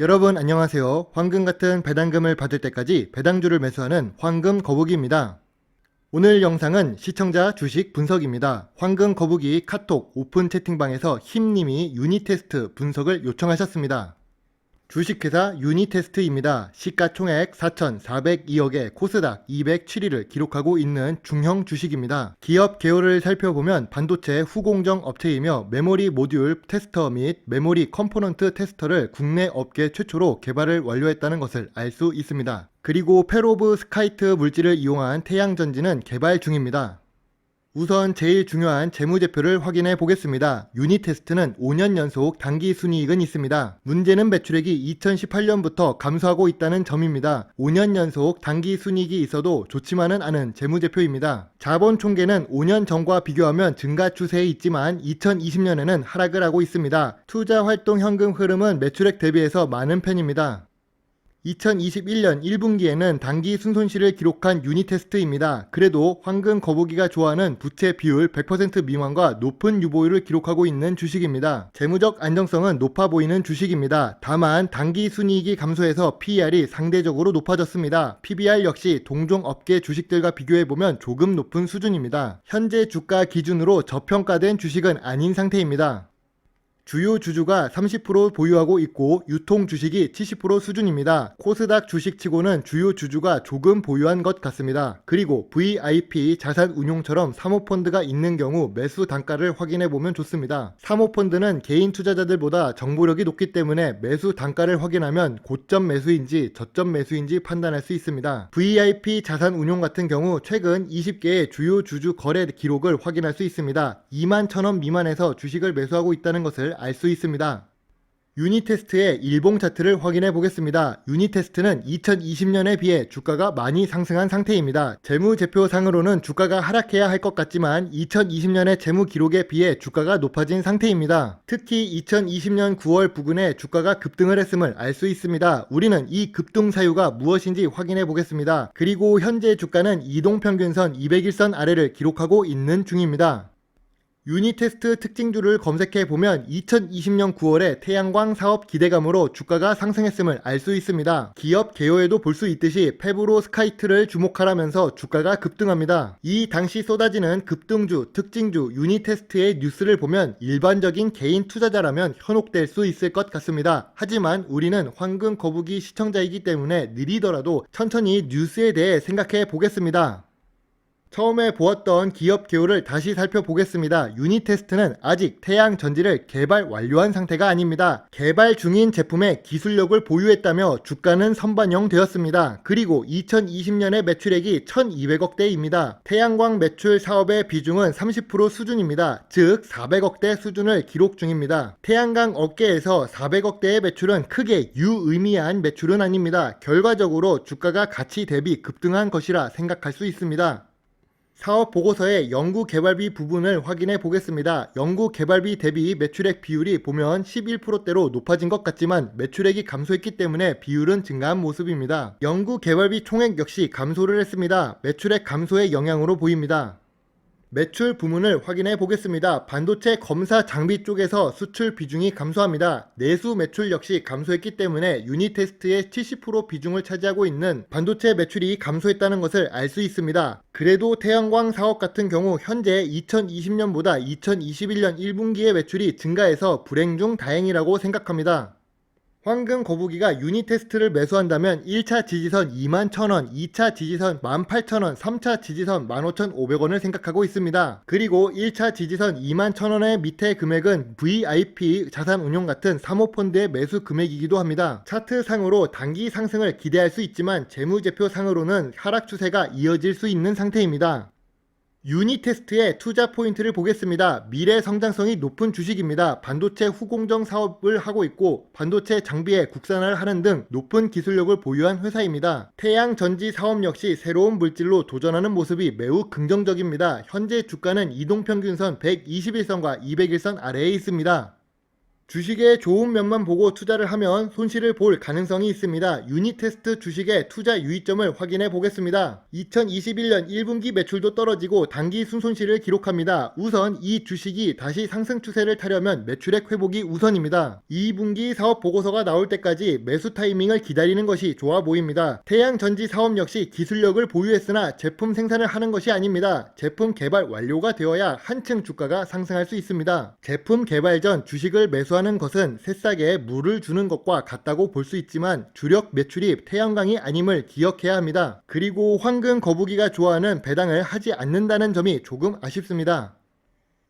여러분 안녕하세요. 황금 같은 배당금을 받을 때까지 배당주를 매수하는 황금 거북이입니다. 오늘 영상은 시청자 주식 분석입니다. 황금 거북이 카톡 오픈 채팅방에서 힘님이 유니테스트 분석을 요청하셨습니다. 주식회사 유니테스트입니다. 시가총액 4,402억에 코스닥 207위를 기록하고 있는 중형 주식입니다. 기업 개요를 살펴보면 반도체 후공정 업체이며 메모리 모듈 테스터 및 메모리 컴포넌트 테스터를 국내 업계 최초로 개발을 완료했다는 것을 알 수 있습니다. 그리고 페로브스카이트 물질을 이용한 태양전지는 개발 중입니다. 우선 제일 중요한 재무제표를 확인해 보겠습니다. 유니테스트는 5년 연속 당기 순이익은 있습니다. 문제는 매출액이 2018년부터 감소하고 있다는 점입니다. 5년 연속 당기 순이익이 있어도 좋지만은 않은 재무제표입니다. 자본 총계는 5년 전과 비교하면 증가 추세에 있지만 2020년에는 하락을 하고 있습니다. 투자 활동 현금 흐름은 매출액 대비해서 많은 편입니다. 2021년 1분기에는 당기 순손실을 기록한 유니테스트입니다. 그래도 황금 거북이가 좋아하는 부채 비율 100% 미만과 높은 유보율을 기록하고 있는 주식입니다. 재무적 안정성은 높아 보이는 주식입니다. 다만 당기 순이익이 감소해서 PER이 상대적으로 높아졌습니다. PBR 역시 동종 업계 주식들과 비교해보면 조금 높은 수준입니다. 현재 주가 기준으로 저평가된 주식은 아닌 상태입니다. 주요 주주가 30% 보유하고 있고 유통 주식이 70% 수준입니다. 코스닥 주식치고는 주요 주주가 조금 보유한 것 같습니다. 그리고 VIP 자산운용처럼 사모펀드가 있는 경우 매수 단가를 확인해보면 좋습니다. 사모펀드는 개인 투자자들보다 정보력이 높기 때문에 매수 단가를 확인하면 고점 매수인지 저점 매수인지 판단할 수 있습니다. VIP 자산운용 같은 경우 최근 20개의 주요 주주 거래 기록을 확인할 수 있습니다. 21,000원 미만에서 주식을 매수하고 있다는 것을 알 수 있습니다. 유니테스트의 일봉 차트를 확인해 보겠습니다. 유니테스트는 2020년에 비해 주가가 많이 상승한 상태입니다. 재무제표상으로는 주가가 하락해야 할 것 같지만 2020년의 재무 기록에 비해 주가가 높아진 상태입니다. 특히 2020년 9월 부근에 주가가 급등을 했음을 알 수 있습니다. 우리는 이 급등 사유가 무엇인지 확인해 보겠습니다. 그리고 현재 주가는 이동평균선 200일선 아래를 기록하고 있는 중입니다. 유니테스트 특징주를 검색해보면 2020년 9월에 태양광 사업 기대감으로 주가가 상승했음을 알 수 있습니다. 기업 개요에도 볼 수 있듯이 페브로스카이트를 주목하라면서 주가가 급등합니다. 이 당시 쏟아지는 급등주, 특징주, 유니테스트의 뉴스를 보면 일반적인 개인 투자자라면 현혹될 수 있을 것 같습니다. 하지만 우리는 황금 거북이 시청자이기 때문에 느리더라도 천천히 뉴스에 대해 생각해 보겠습니다. 처음에 보았던 기업 개요를 다시 살펴보겠습니다. 유니테스트는 아직 태양 전지를 개발 완료한 상태가 아닙니다. 개발 중인 제품의 기술력을 보유했다며 주가는 선반영 되었습니다. 그리고 2020년의 매출액이 1200억대입니다. 태양광 매출 사업의 비중은 30% 수준입니다. 즉 400억대 수준을 기록 중입니다. 태양광 업계에서 400억대의 매출은 크게 유의미한 매출은 아닙니다. 결과적으로 주가가 가치 대비 급등한 것이라 생각할 수 있습니다. 사업 보고서의 연구 개발비 부분을 확인해 보겠습니다. 연구 개발비 대비 매출액 비율이 보면 11%대로 높아진 것 같지만 매출액이 감소했기 때문에 비율은 증가한 모습입니다. 연구 개발비 총액 역시 감소를 했습니다. 매출액 감소의 영향으로 보입니다. 매출 부문을 확인해 보겠습니다. 반도체 검사 장비 쪽에서 수출 비중이 감소합니다. 내수 매출 역시 감소했기 때문에 유니테스트의 70% 비중을 차지하고 있는 반도체 매출이 감소했다는 것을 알 수 있습니다. 그래도 태양광 사업 같은 경우 현재 2020년보다 2021년 1분기의 매출이 증가해서 불행 중 다행이라고 생각합니다. 황금 거북이가 유니테스트를 매수한다면 1차 지지선 21,000원, 2차 지지선 18,000원, 3차 지지선 15,500원을 생각하고 있습니다. 그리고 1차 지지선 21,000원의 밑에 금액은 VIP 자산운용 같은 사모펀드의 매수 금액이기도 합니다. 차트상으로 단기 상승을 기대할 수 있지만 재무제표상으로는 하락 추세가 이어질 수 있는 상태입니다. 유니테스트의 투자 포인트를 보겠습니다. 미래 성장성이 높은 주식입니다. 반도체 후공정 사업을 하고 있고 반도체 장비의 국산화를 하는 등 높은 기술력을 보유한 회사입니다. 태양 전지 사업 역시 새로운 물질로 도전하는 모습이 매우 긍정적입니다. 현재 주가는 이동평균선 121선과 200일선 아래에 있습니다. 주식의 좋은 면만 보고 투자를 하면 손실을 볼 가능성이 있습니다. 유니테스트 주식의 투자 유의점을 확인해 보겠습니다. 2021년 1분기 매출도 떨어지고 단기 순손실을 기록합니다. 우선 이 주식이 다시 상승 추세를 타려면 매출액 회복이 우선입니다. 2분기 사업 보고서가 나올 때까지 매수 타이밍을 기다리는 것이 좋아 보입니다. 태양전지 사업 역시 기술력을 보유했으나 제품 생산을 하는 것이 아닙니다. 제품 개발 완료가 되어야 한층 주가가 상승할 수 있습니다. 제품 개발 전 주식을 매수하는 것은 새싹에 물을 주는 것과 같다고 볼 수 있지만 주력 매출이 태양광이 아님을 기억해야 합니다. 그리고 황금 거북이가 좋아하는 배당을 하지 않는다는 점이 조금 아쉽습니다.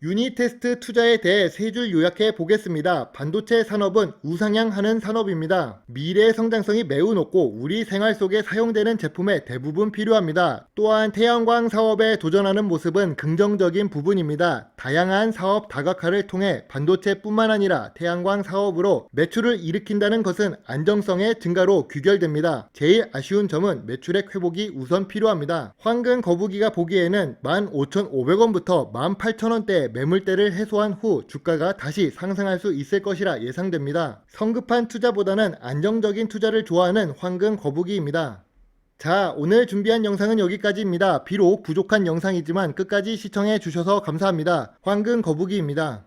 유니테스트 투자에 대해 세 줄 요약해 보겠습니다. 반도체 산업은 우상향하는 산업입니다. 미래 성장성이 매우 높고 우리 생활 속에 사용되는 제품에 대부분 필요합니다. 또한 태양광 사업에 도전하는 모습은 긍정적인 부분입니다. 다양한 사업 다각화를 통해 반도체뿐만 아니라 태양광 사업으로 매출을 일으킨다는 것은 안정성의 증가로 귀결됩니다. 제일 아쉬운 점은 매출액 회복이 우선 필요합니다. 황금 거북이가 보기에는 15,500원부터 18,000원대 매물대를 해소한 후 주가가 다시 상승할 수 있을 것이라 예상됩니다. 성급한 투자보다는 안정적인 투자를 좋아하는 황금 거북이입니다. 자, 오늘 준비한 영상은 여기까지입니다. 비록 부족한 영상이지만 끝까지 시청해 주셔서 감사합니다. 황금 거북이입니다.